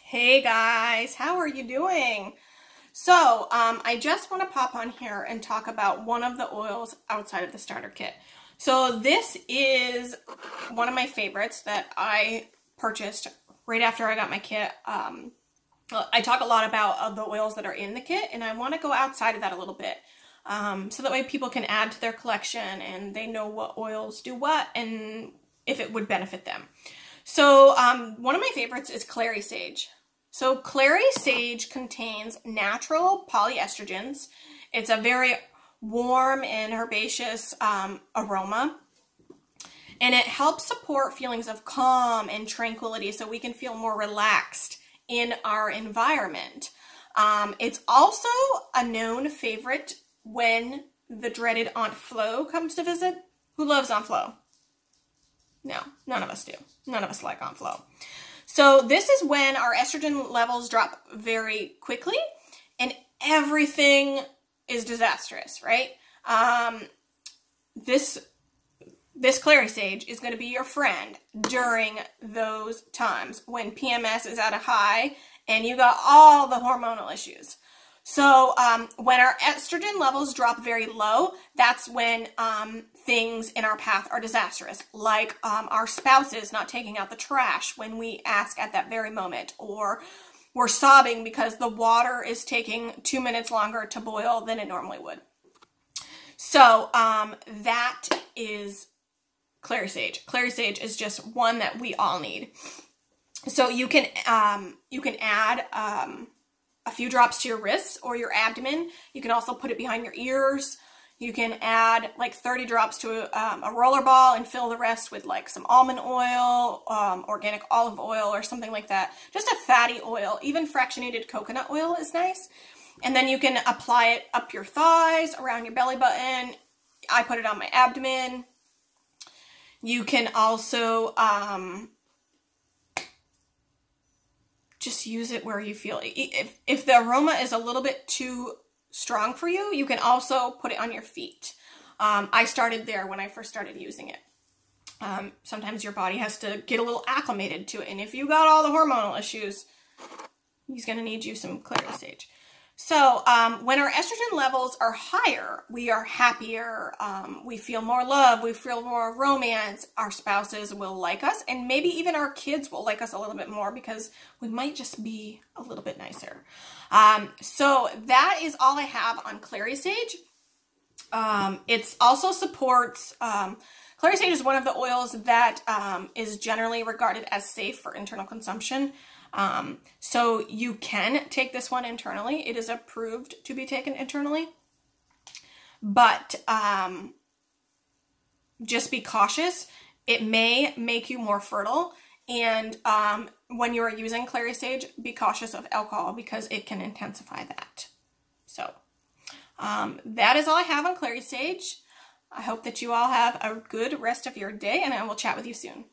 Hey guys, how are you doing? I just want to pop on here and talk about one of the oils outside of the starter kit. So this is one of my favorites that I purchased right after I got my kit. I talk a lot about the oils that are in the kit, and I want to go outside of that a little bit. So that way people can add to their collection and they know what oils do what and if it would benefit them. So one of my favorites is Clary Sage. So Clary Sage contains natural polyestrogens. It's a very warm and herbaceous aroma. And it helps support feelings of calm and tranquility so we can feel more relaxed in our environment. It's also a known favorite when the dreaded Aunt Flo comes to visit. Who loves Aunt Flo? No, none of us do. None of us like Aunt Flo. So this is when our estrogen levels drop very quickly and everything is disastrous, right? This Clary Sage is going to be your friend during those times when PMS is at a high and you got all the hormonal issues. So when our estrogen levels drop very low, that's when things in our path are disastrous, like our spouses not taking out the trash when we ask at that very moment, or we're sobbing because the water is taking 2 minutes longer to boil than it normally would. So that is Clary Sage. Clary Sage is just one that we all need. So you can add a few drops to your wrists or your abdomen. You can also put it behind your ears. You can add like 30 drops to a roller ball and fill the rest with like some almond oil, organic olive oil or something like that. Just a fatty oil. Even fractionated coconut oil is nice. And then you can apply it up your thighs, around your belly button. I put it on my abdomen. You can also just use it where you feel it. If the aroma is a little bit too strong for you, you can also put it on your feet. I started there when I first started using it. Sometimes your body has to get a little acclimated to it, and if you got all the hormonal issues, he's going to need you some Clary Sage. So when our estrogen levels are higher, we are happier, we feel more love, we feel more romance, our spouses will like us, and maybe even our kids will like us a little bit more because we might just be a little bit nicer. So that is all I have on Clary Sage. It also supports, Clary Sage is one of the oils that is generally regarded as safe for internal consumption. So you can take this one internally. It is approved to be taken internally, but just be cautious. It may make you more fertile, and when you are using Clary Sage, be cautious of alcohol because it can intensify that. So that is all I have on Clary Sage. I hope that you all have a good rest of your day, and I will chat with you soon.